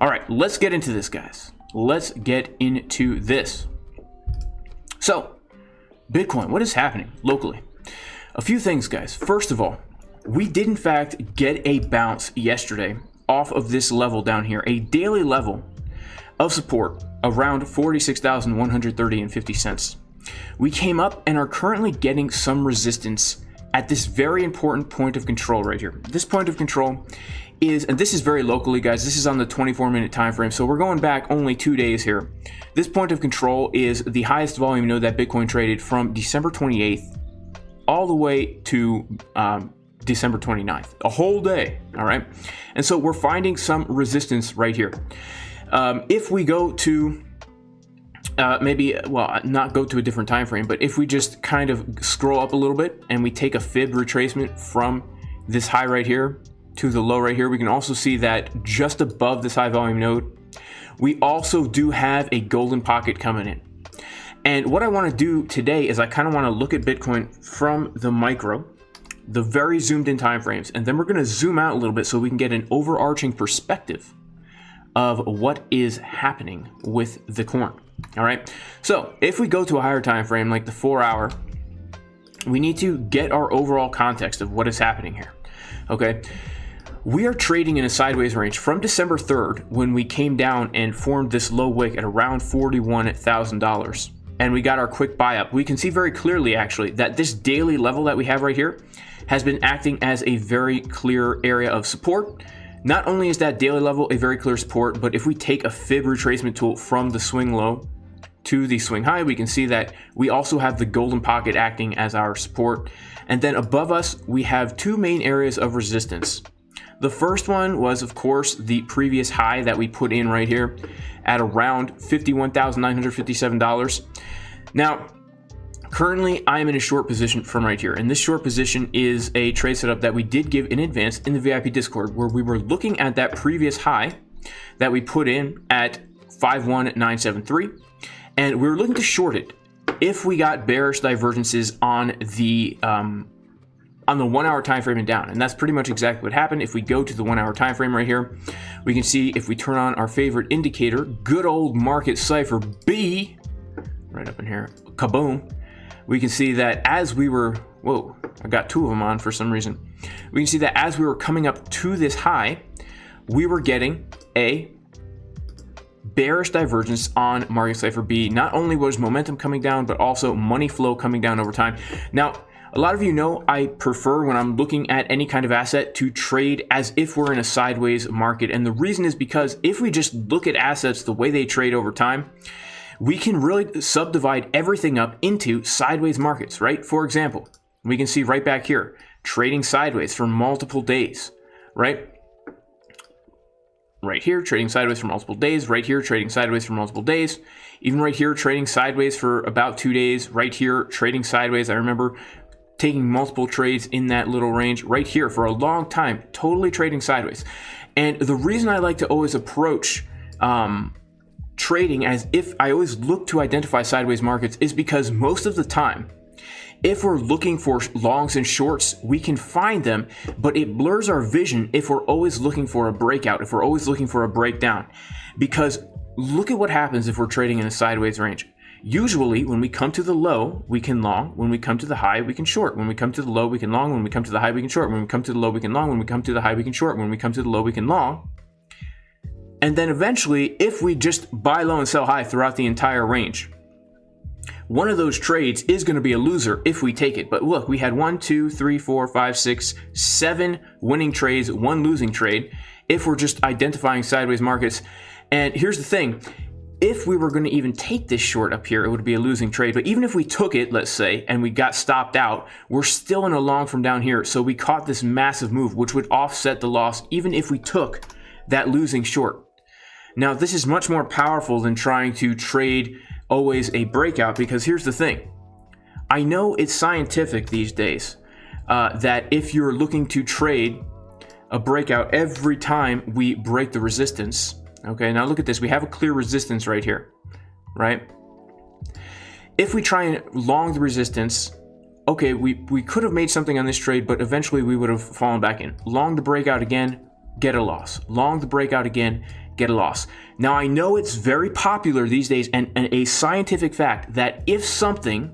All right, let's get into this, guys. Let's get into this. So, Bitcoin, what is happening locally? A few things, guys. First of all, we did in fact get a bounce yesterday off of this level down here, a daily level of support around 46,130.50 cents. We came up and are currently getting some resistance at this very important point of control right here. This point of control is, and this is very locally, guys, this is on the 24-minute time frame, so we're going back only 2 days here. This point of control is the highest volume node that Bitcoin traded from December 28th all the way to December 29th, a whole day. All right, and so we're finding some resistance right here. If we go to maybe, well, not go to a different time frame, but if we just kind of scroll up a little bit and we take a fib retracement from this high right here to the low right here, we can also see that just above this high volume node, we also do have a golden pocket coming in. And what I want to do today is I kind of want to look at Bitcoin from the micro, the very zoomed in time frames, and then we're going to zoom out a little bit so we can get an overarching perspective of what is happening with the coin. All right, so if we go to a higher time frame like the 4 hour, we need to get our overall context of what is happening here. Okay, we are trading in a sideways range from December 3rd when we came down and formed this low wick at around $41,000, and we got our quick buy up. We can see very clearly actually that this daily level that we have right here has been acting as a very clear area of support. Not only is that daily level a very clear support, but if we take a fib retracement tool from the swing low to the swing high, we can see that we also have the golden pocket acting as our support. And then above us, we have two main areas of resistance. The first one was, of course, the previous high that we put in right here at around $51,957. Now, currently, I am in a short position from right here, and this short position is a trade setup that we did give in advance in the VIP Discord, where we were looking at that previous high that we put in at 51973, and we were looking to short it if we got bearish divergences on the 1 hour time frame and down, and that's pretty much exactly what happened. If we go to the 1 hour time frame right here, we can see if we turn on our favorite indicator, good old market Cipher B, right up in here, kaboom. We can see that as we were, whoa, I got two of them on for some reason. We can see that as we were coming up to this high, we were getting a bearish divergence on market Cipher B. Not only was momentum coming down, but also money flow coming down over time. Now, a lot of you know I prefer when I'm looking at any kind of asset to trade as if we're in a sideways market. And the reason is because if we just look at assets the way they trade over time, we can really subdivide everything up into sideways markets, right? For example, we can see right back here, trading sideways for multiple days, right? Right here, trading sideways for multiple days. Right here, trading sideways for multiple days. Even right here, trading sideways for about 2 days. Right here, trading sideways. I remember taking multiple trades in that little range right here for a long time, totally trading sideways. And the reason I like to always approach trading as if I always look to identify sideways markets is because most of the time, if we're looking for longs and shorts, we can find them, but it blurs our vision if we're always looking for a breakout, if we're always looking for a breakdown. Because look at what happens if we're trading in a sideways range. Usually, when we come to the low, we can long. When we come to the high, we can short. When we come to the low, we can long. When we come to the high, we can short. When we come to the low, we can long. When we come to the high, we can short. When we come to the low, we can long. And then eventually, if we just buy low and sell high throughout the entire range, one of those trades is going to be a loser if we take it. But look, we had 1, 2, 3, 4, 5, 6, 7 winning trades, 1 losing trade if we're just identifying sideways markets. And here's the thing. If we were going to even take this short up here, it would be a losing trade. But even if we took it, let's say, and we got stopped out, we're still in a long from down here. So we caught this massive move, which would offset the loss even if we took that losing short. Now, this is much more powerful than trying to trade always a breakout, because here's the thing. I know it's scientific these days that if you're looking to trade a breakout every time we break the resistance, okay, now look at this. We have a clear resistance right here, right? If we try and long the resistance, okay, we could have made something on this trade, but eventually we would have fallen back in. Long the breakout again, get a loss. Long the breakout again, get a loss. Now, I know it's very popular these days and a scientific fact that if something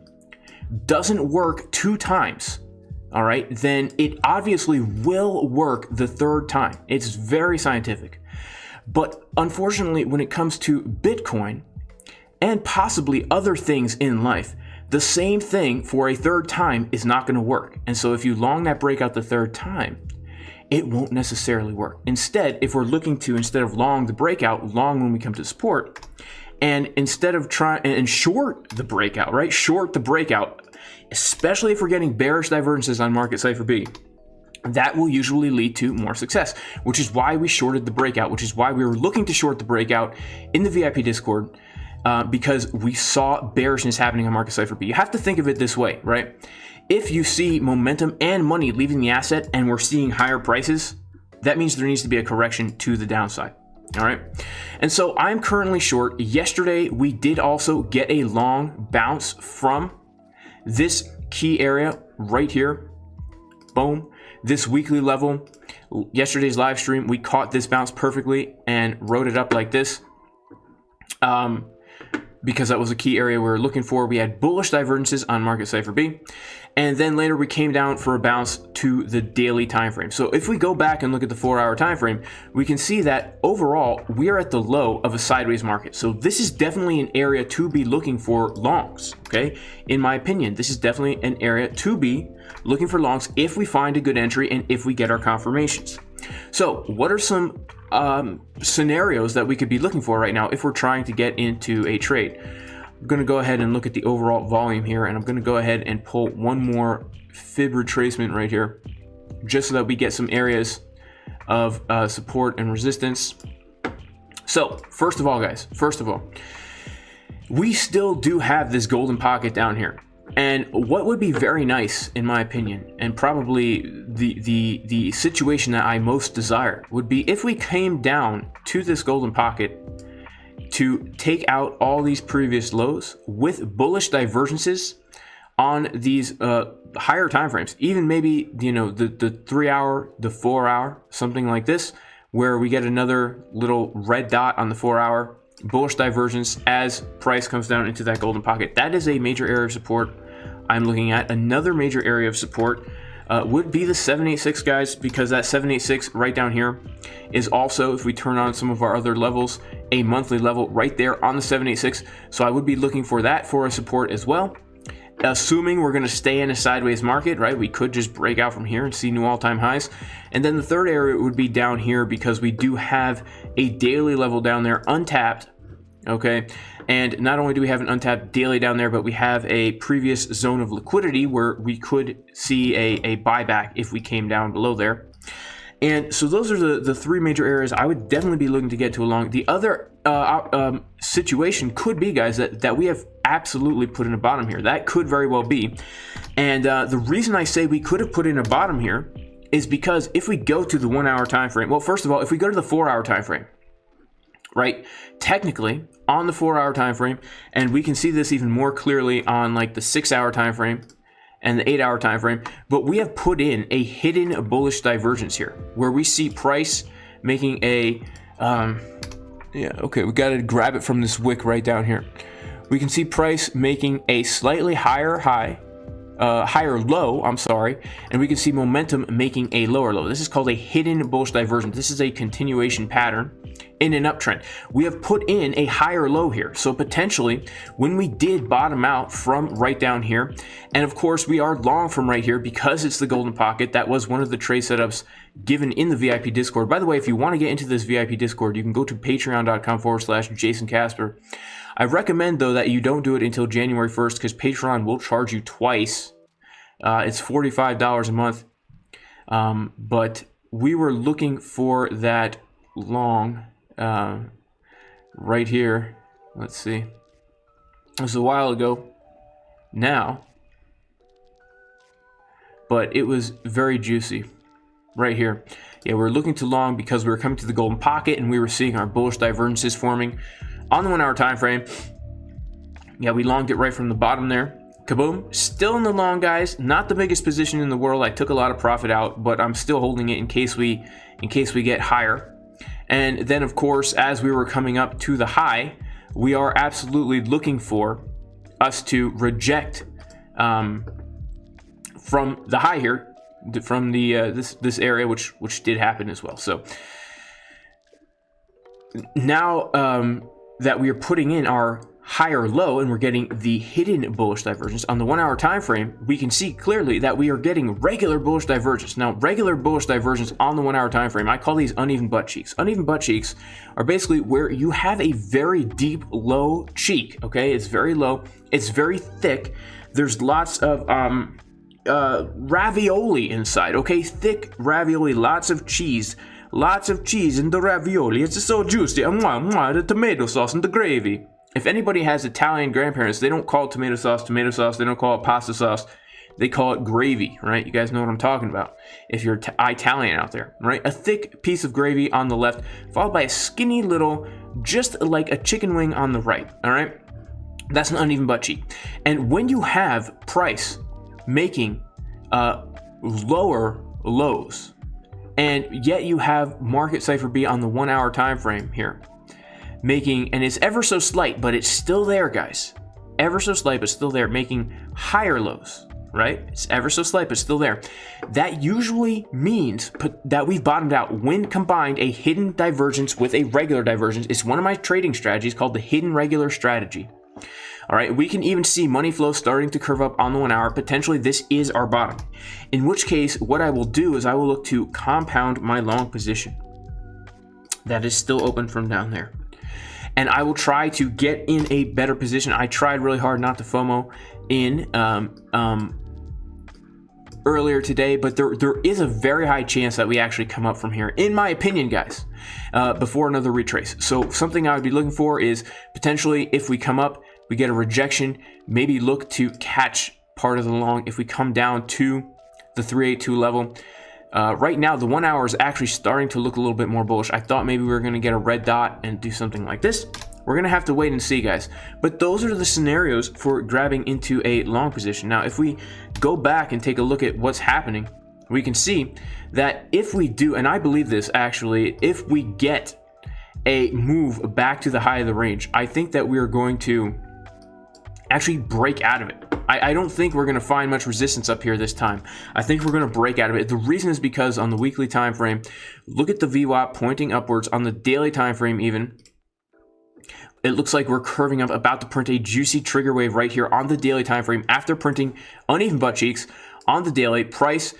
doesn't work 2 times, all right, then it obviously will work the 3rd time. It's very scientific. But unfortunately, when it comes to Bitcoin and possibly other things in life, the same thing for a 3rd time is not going to work. And so if you long that breakout the 3rd time, it won't necessarily work. Instead, if we're looking to, instead of long the breakout, long when we come to support, and instead of trying and short the breakout, right? Short the breakout, especially if we're getting bearish divergences on market Cipher B, that will usually lead to more success, which is why we shorted the breakout, which is why we were looking to short the breakout in the VIP Discord, because we saw bearishness happening on market Cipher B. You have to think of it this way, right? If you see momentum and money leaving the asset and we're seeing higher prices, that means there needs to be a correction to the downside. All right. And so I'm currently short. Yesterday, we did also get a long bounce from this key area right here. Boom. This weekly level. Yesterday's live stream, we caught this bounce perfectly and wrote it up like this. Because that was a key area we were looking for. We had bullish divergences on market Cipher B. And then later we came down for a bounce to the daily time frame. So if we go back and look at the 4-hour time frame, we can see that overall we are at the low of a sideways market. So this is definitely an area to be looking for longs, okay? In my opinion, this is definitely an area to be looking for longs if we find a good entry and if we get our confirmations. So what are some scenarios that we could be looking for right now if we're trying to get into a trade? I'm going to go ahead and look at the overall volume here, and I'm going to go ahead and pull one more fib retracement right here, just so that we get some areas of support and resistance. So first of all, guys, we still do have this golden pocket down here. And what would be very nice, in my opinion, and probably the situation that I most desire, would be if we came down to this golden pocket to take out all these previous lows with bullish divergences on these higher time frames, even maybe, you know, the 3-hour, the 4-hour, something like this, where we get another little red dot on the 4-hour, bullish divergence as price comes down into that golden pocket. That is a major area of support I'm looking at. Another major area of support would be the 786, guys, because that 786 right down here is also, if we turn on some of our other levels, a monthly level right there on the 786. So I would be looking for that for a support as well. Assuming we're going to stay in a sideways market, right? We could just break out from here and see new all-time highs. And then the third area would be down here because we do have a daily level down there untapped. Okay, and not only do we have an untapped daily down there, but we have a previous zone of liquidity where we could see a buyback if we came down below there. And so those are the 3 major areas I would definitely be looking to get to along. The other situation could be, guys, that we have absolutely put in a bottom here. That could very well be. And the reason I say we could have put in a bottom here is because if we go to the 1-hour time frame, well, first of all, if we go to the 4-hour time frame, right, technically on the 4-hour time frame, and we can see this even more clearly on like the 6-hour time frame and the 8-hour time frame, but we have put in a hidden bullish divergence here where we see price making a we got to grab it from this wick right down here. We can see price making a slightly higher low, and we can see momentum making a lower low. This is called a hidden bullish divergence. This is a continuation pattern in an uptrend. We have put in a higher low here. So potentially when we did bottom out from right down here, and of course we are long from right here because it's the golden pocket. That was one of the trade setups given in the VIP Discord. By the way, if you want to get into this VIP Discord, you can go to patreon.com/Jason Casper. I recommend, though, that you don't do it until January 1st because Patreon will charge you twice. It's $45 a month. But we were looking for that long right here. Let's see. It was a while ago now, but it was very juicy right here. Yeah, we're looking to long because we were coming to the golden pocket and we were seeing our bullish divergences forming on the 1-hour time frame. Yeah, we longed it right from the bottom there. Kaboom. Still in the long, guys. Not the biggest position in the world. I took a lot of profit out, but I'm still holding it in case we get higher. And then of course, as we were coming up to the high, we are absolutely looking for us to reject from the high here, from the this area, which did happen as well. So now that we are putting in our higher low and we're getting the hidden bullish divergence on the 1 hour time frame, we can see clearly that we are getting regular bullish divergence. Now, regular bullish divergence on the 1 hour time frame, I call these uneven butt cheeks. Uneven butt cheeks are basically where you have a very deep low cheek. Okay, it's very low, it's very thick. There's lots of ravioli inside. Okay, thick ravioli, lots of cheese in the ravioli. It's so juicy. The tomato sauce and the gravy. If anybody has Italian grandparents, they don't call it tomato sauce. They don't call it pasta sauce. They call it gravy, right? You guys know what I'm talking about. If you're Italian out there, right? A thick piece of gravy on the left, followed by a skinny little, just like a chicken wing on the right, all right? That's an uneven butt cheek. And when you have price making lower lows, and yet you have market Cipher B on the 1 hour time frame here, making, and it's ever so slight, but it's still there, guys. Ever so slight, but still there, making higher lows, right? It's ever so slight, but still there. That usually means that we've bottomed out when combined a hidden divergence with a regular divergence. It's one of my trading strategies called the hidden regular strategy. All right, we can even see money flow starting to curve up on the 1 hour. Potentially, this is our bottom. In which case, what I will do is I will look to compound my long position. That is still open from down there. And I will try to get in a better position. I tried really hard not to FOMO in earlier today, but there is a very high chance that we actually come up from here, in my opinion, guys, before another retrace. So something I would be looking for is potentially, if we come up, we get a rejection, maybe look to catch part of the long. If we come down to the 382 level, right now the 1 hour is actually starting to look a little bit more bullish. I thought maybe we were going to get a red dot and do something like this. We're going to have to wait and see, guys. But those are the scenarios for grabbing into a long position. Now, if we go back and take a look at what's happening, we can see that if we do, and I believe this actually, if we get a move back to the high of the range, I think that we are going to actually break out of it. I don't think we're going to find much resistance up here this time. I think we're going to break out of it. The reason is because on the weekly time frame, look at the VWAP pointing upwards. On the daily time frame even, it looks like we're curving up, about to print a juicy trigger wave right here on the daily time frame after printing uneven butt cheeks on the daily. Price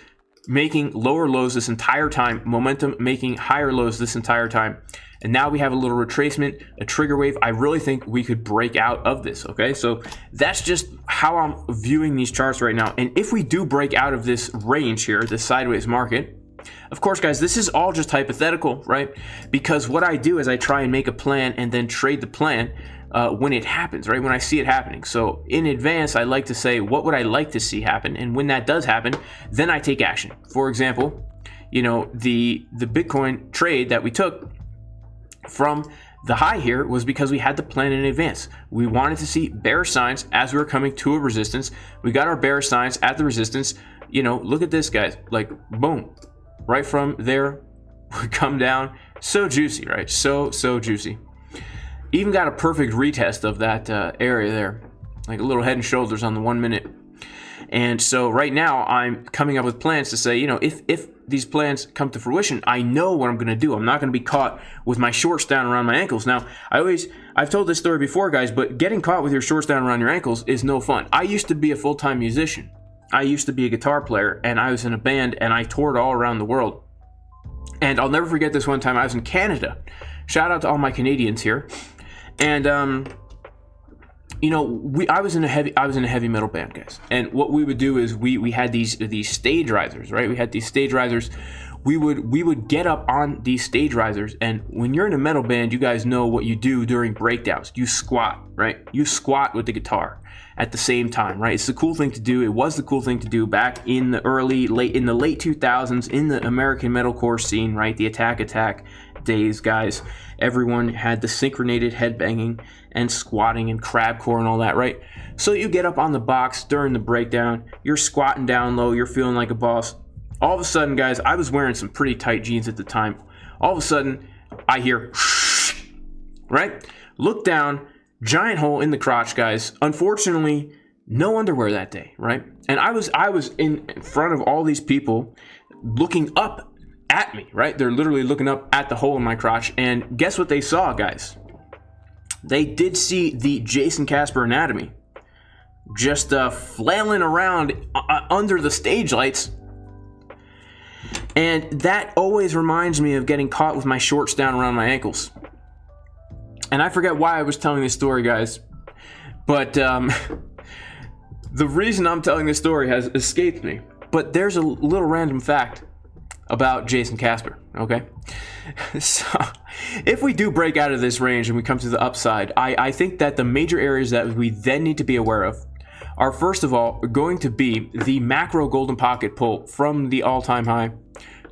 making lower lows this entire time, momentum making higher lows this entire time. And now we have a little retracement, a trigger wave. I really think we could break out of this, okay? So that's just how I'm viewing these charts right now. And if we do break out of this range here, this sideways market, of course, guys, this is all just hypothetical, right? Because what I do is I try and make a plan and then trade the plan when it happens, right? When I see it happening. So in advance, I like to say, what would I like to see happen? And when that does happen, then I take action. For example, you know, the Bitcoin trade that we took from the high here was because we had the plan in advance. We wanted to see bearish signs as we were coming to a resistance. We got our bearish signs at the resistance. You know, look at this, guys. Like, boom. Right from there, we come down. So juicy, right? So juicy. Even got a perfect retest of that area there. Like a little head and shoulders on the 1 minute. And so right now I'm coming up with plans to say, you know, if these plans come to fruition, I know what I'm going to do. I'm not going to be caught with my shorts down around my ankles. Now, I've told this story before, guys, but getting caught with your shorts down around your ankles is no fun. I used to be a full-time musician. I used to be a guitar player, and I was in a band, and I toured all around the world. And I'll never forget this one time. I was in Canada. Shout out to all my Canadians here. And you know, I was in a heavy metal band, guys. And what we would do is we had these stage risers, right? We had these stage risers. We would get up on these stage risers, and when you're in a metal band, you guys know what you do during breakdowns. You squat, right? You squat with the guitar at the same time, right? It's the cool thing to do. It was the cool thing to do back in the late 2000s in the American metalcore scene, right? The attack days, guys. Everyone had the synchronated headbanging and squatting and crabcore and all that, right? So you get up on the box during the breakdown, you're squatting down low, you're feeling like a boss. All of a sudden, guys, I was wearing some pretty tight jeans at the time. All of a sudden, I hear, right? Look down, giant hole in the crotch, guys. Unfortunately, no underwear that day, right? And I was in front of all these people looking up at me, right? They're literally looking up at the hole in my crotch. And guess what they saw, guys? They did see the Jason Casper anatomy just flailing around under the stage lights. And that always reminds me of getting caught with my shorts down around my ankles. And I forget why I was telling this story, guys. But the reason I'm telling this story has escaped me. But there's a little random fact about Jason Casper, okay? So, if we do break out of this range and we come to the upside, I think that the major areas that we then need to be aware of are, first of all, going to be the macro golden pocket pull from the all-time high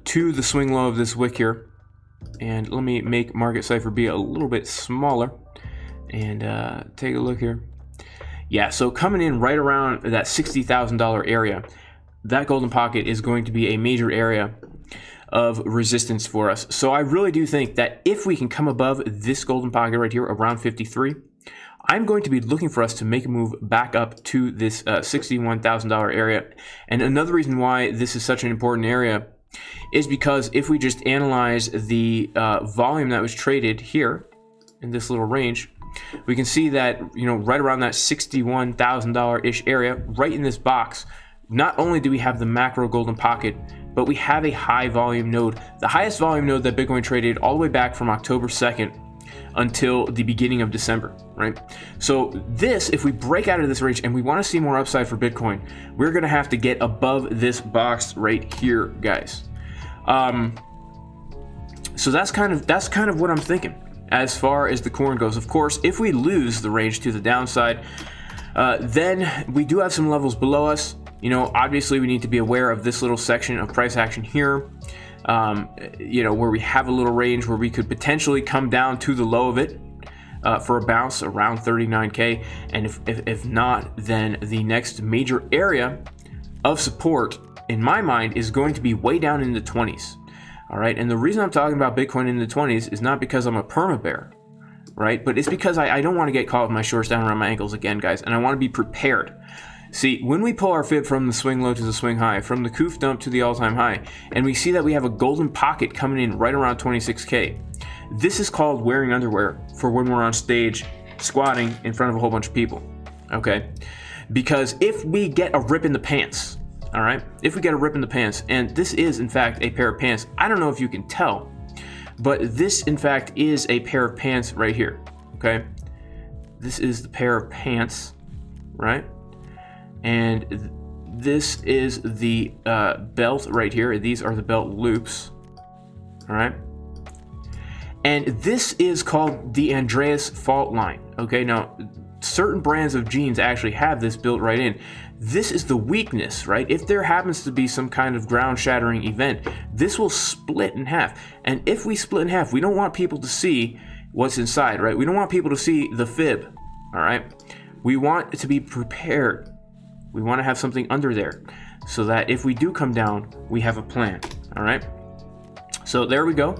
to the swing low of this wick here. And let me make market cipher be a little bit smaller and take a look here. Yeah, so coming in right around that $60,000 area, that golden pocket is going to be a major area of resistance for us. So I really do think that if we can come above this golden pocket right here around 53, I'm going to be looking for us to make a move back up to this $61,000 area. And another reason why this is such an important area is because if we just analyze the volume that was traded here in this little range, we can see that, you know, right around that $61,000-ish area, right in this box, not only do we have the macro golden pocket, but we have a high volume node, the highest volume node that Bitcoin traded all the way back from October 2nd until the beginning of December, right? So this, if we break out of this range and we want to see more upside for Bitcoin, we're going to have to get above this box right here, guys. So that's kind of what I'm thinking as far as the coin goes. Of course, if we lose the range to the downside, then we do have some levels below us. You know, obviously we need to be aware of this little section of price action here, you know, where we have a little range where we could potentially come down to the low of it for a bounce around 39K. And if not, then the next major area of support in my mind is going to be way down in the 20s. All right. And the reason I'm talking about Bitcoin in the 20s is not because I'm a perma bear, right? But it's because I don't want to get caught with my shorts down around my ankles again, guys. And I want to be prepared. See, when we pull our fib from the swing low to the swing high, from the coof dump to the all-time high, and we see that we have a golden pocket coming in right around 26K, this is called wearing underwear for when we're on stage squatting in front of a whole bunch of people, okay? Because if we get a rip in the pants, all right? If we get a rip in the pants, and this is, in fact, a pair of pants. I don't know if you can tell, but this, in fact, is a pair of pants right here, okay? This is the pair of pants, right? And this is the belt right here. These are the belt loops, all right? And this is called the Andreas fault line, okay? Now, certain brands of jeans actually have this built right in. This is the weakness, right? If there happens to be some kind of ground-shattering event, this will split in half. And if we split in half, we don't want people to see what's inside, right? We don't want people to see the fib, all right? We want to be prepared. We want to have something under there so that if we do come down, we have a plan, all right? So there we go.